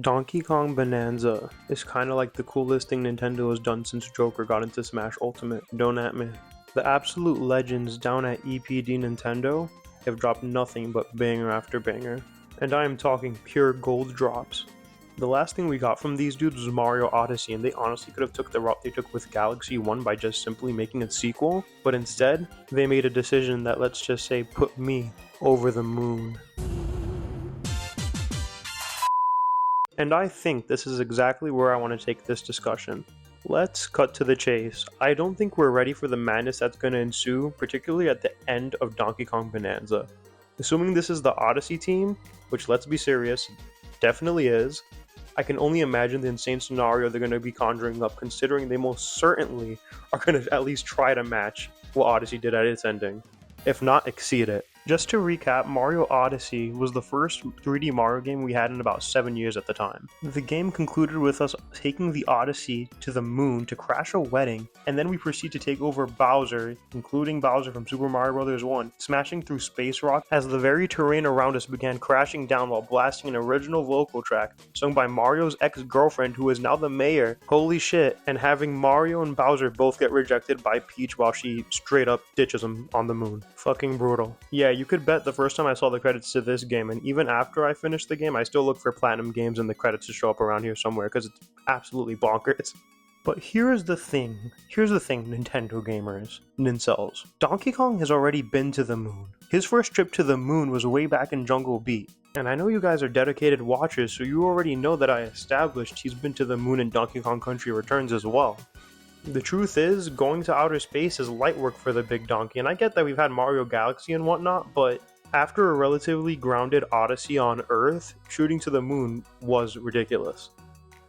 Donkey Kong Bonanza is kind of like the coolest thing Nintendo has done since Joker got into Smash Ultimate, don't at me. The absolute legends down at EPD Nintendo have dropped nothing but banger after banger, and I am talking pure gold drops. The last thing we got from these dudes was Mario Odyssey, and they honestly could have took the route they took with Galaxy 1 by just simply making a sequel, but instead, they made a decision that, let's just say, put me over the moon. And I think this is exactly where I want to take this discussion. Let's cut to the chase. I don't think we're ready for the madness that's going to ensue, particularly at the end of Donkey Kong Bonanza. Assuming this is the Odyssey team, which, let's be serious, definitely is, I can only imagine the insane scenario they're going to be conjuring up, considering they most certainly are going to at least try to match what Odyssey did at its ending, if not exceed it. Just to recap, Mario Odyssey was the first 3D Mario game we had in about 7 years at the time. The game concluded with us taking the Odyssey to the moon to crash a wedding, and then we proceed to take over Bowser, including Bowser from Super Mario Bros. 1, smashing through Space Rock as the very terrain around us began crashing down while blasting an original vocal track sung by Mario's ex-girlfriend, who is now the mayor, holy shit, and having Mario and Bowser both get rejected by Peach while she straight up ditches him on the moon. Fucking brutal. Yeah, you could bet the first time I saw the credits to this game, and even after I finished the game, I still look for Platinum Games and the credits to show up around here somewhere, because it's absolutely bonkers. But here's the thing, Nintendo gamers, Nincels. Donkey Kong has already been to the moon. His first trip to the moon was way back in Jungle Beat. And I know you guys are dedicated watchers, so you already know that I established he's been to the moon in Donkey Kong Country Returns as well. The truth is, going to outer space is light work for the big donkey, and I get that we've had Mario Galaxy and whatnot, but after a relatively grounded Odyssey on Earth, shooting to the moon was ridiculous.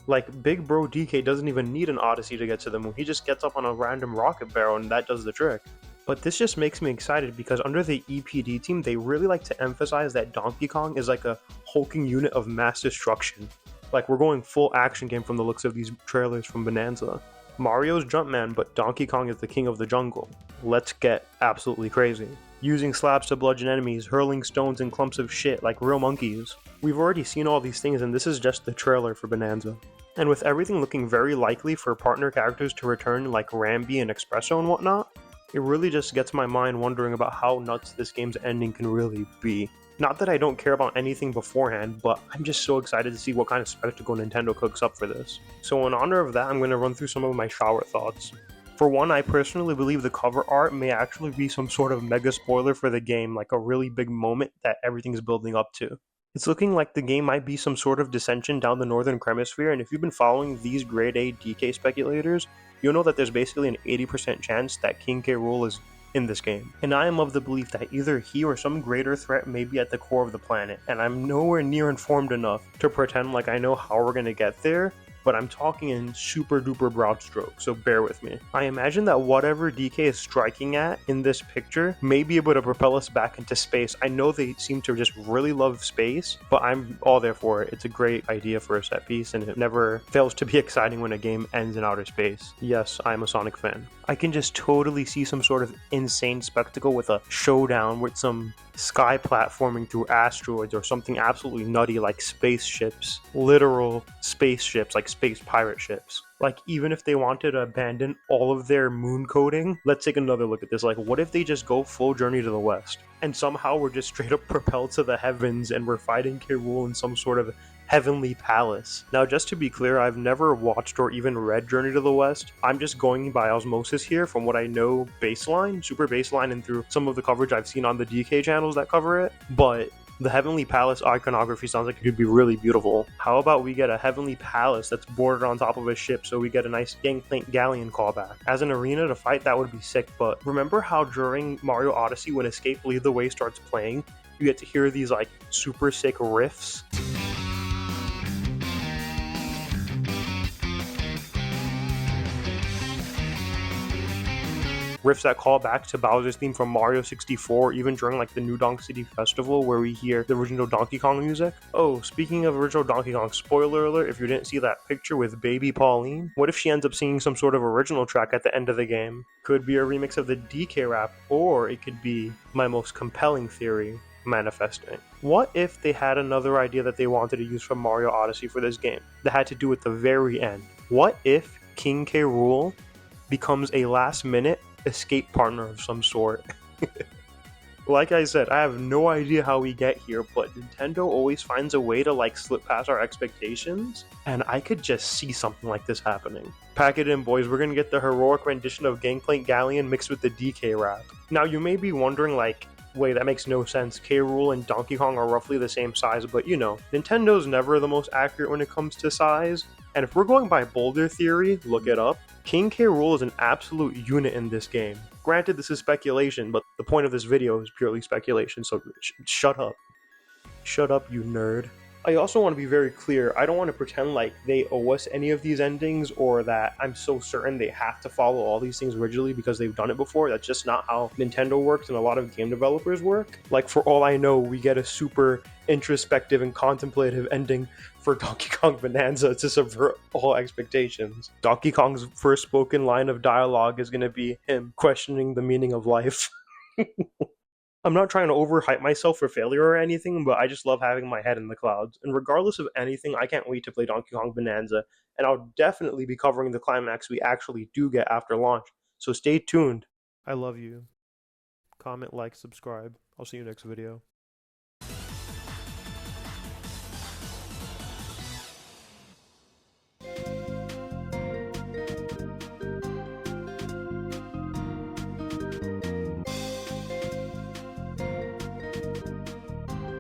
Like, Big Bro DK doesn't even need an Odyssey to get to the moon, he just gets up on a random rocket barrel and that does the trick. But this just makes me excited because under the EPD team, they really like to emphasize that Donkey Kong is like a hulking unit of mass destruction. Like, we're going full action game from the looks of these trailers from Bonanza. Mario's Jumpman, but Donkey Kong is the king of the jungle. Let's get absolutely crazy. Using slabs to bludgeon enemies, hurling stones and clumps of shit like real monkeys. We've already seen all these things and this is just the trailer for Bonanza. And with everything looking very likely for partner characters to return like Rambi and Espresso and whatnot, it really just gets my mind wondering about how nuts this game's ending can really be. Not that I don't care about anything beforehand, but I'm just so excited to see what kind of spectacle Nintendo cooks up for this. So in honor of that, I'm going to run through some of my shower thoughts. For one, I personally believe the cover art may actually be some sort of mega spoiler for the game, like a really big moment that everything's building up to. It's looking like the game might be some sort of dissension down the Northern Hemisphere, and if you've been following these grade A DK speculators, you'll know that there's basically an 80% chance that King K. Rool is in this game. And I am of the belief that either he or some greater threat may be at the core of the planet, and I'm nowhere near informed enough to pretend like I know how we're gonna get there, but I'm talking in super duper broad strokes, so bear with me. I imagine that whatever DK is striking at in this picture may be able to propel us back into space. I know they seem to just really love space, but I'm all there for it. It's a great idea for a set piece, and it never fails to be exciting when a game ends in outer space. Yes, I'm a Sonic fan. I can just totally see some sort of insane spectacle with a showdown with some sky platforming through asteroids or something absolutely nutty like spaceships, literal spaceships, like space pirate ships. Like, even if they wanted to abandon all of their moon coding, let's take another look at this. Like, what if they just go full Journey to the West and somehow we're just straight up propelled to the heavens and we're fighting K. Rool in some sort of heavenly palace? Now, just to be clear, I've never watched or even read Journey to the West. I'm just going by osmosis here from what I know baseline, super baseline, and through some of the coverage I've seen on the DK channels that cover it. But the Heavenly Palace iconography sounds like it could be really beautiful. How about we get a Heavenly Palace that's bordered on top of a ship so we get a nice Gangplank Galleon callback? As an arena to fight, that would be sick, but remember how during Mario Odyssey when Escape Lead the Way starts playing, you get to hear these like super sick riffs? Riffs that call back to Bowser's theme from Mario 64, even during like the New Donk City Festival where we hear the original Donkey Kong music. Oh, speaking of original Donkey Kong, spoiler alert if you didn't see that picture with baby Pauline, what if she ends up singing some sort of original track at the end of the game? Could be a remix of the DK rap, or it could be my most compelling theory, manifesting. What if they had another idea that they wanted to use from Mario Odyssey for this game that had to do with the very end? What if King K. Rool becomes a last minute escape partner of some sort? Like I said, I have no idea how we get here, but Nintendo always finds a way to like slip past our expectations, and I could just see something like this happening. Pack it in, boys, we're gonna get the heroic rendition of Gangplank Galleon mixed with the DK rap. Now, you may be wondering, like, wait, that makes no sense. K. Rool and Donkey Kong are roughly the same size, but you know, Nintendo's never the most accurate when it comes to size, and if we're going by Boulder Theory, look it up, King K. Rool is an absolute unit in this game. Granted, this is speculation, but the point of this video is purely speculation, so shut up. Shut up, you nerd. I also want to be very clear, I don't want to pretend like they owe us any of these endings or that I'm so certain they have to follow all these things rigidly because they've done it before. That's just not how Nintendo works and a lot of game developers work. Like, for all I know, we get a super introspective and contemplative ending for Donkey Kong Bonanza to subvert all expectations. Donkey Kong's first spoken line of dialogue is going to be him questioning the meaning of life. I'm not trying to overhype myself for failure or anything, but I just love having my head in the clouds. And regardless of anything, I can't wait to play Donkey Kong Bonanza, and I'll definitely be covering the climax we actually do get after launch. So stay tuned. I love you. Comment, like, subscribe. I'll see you next video.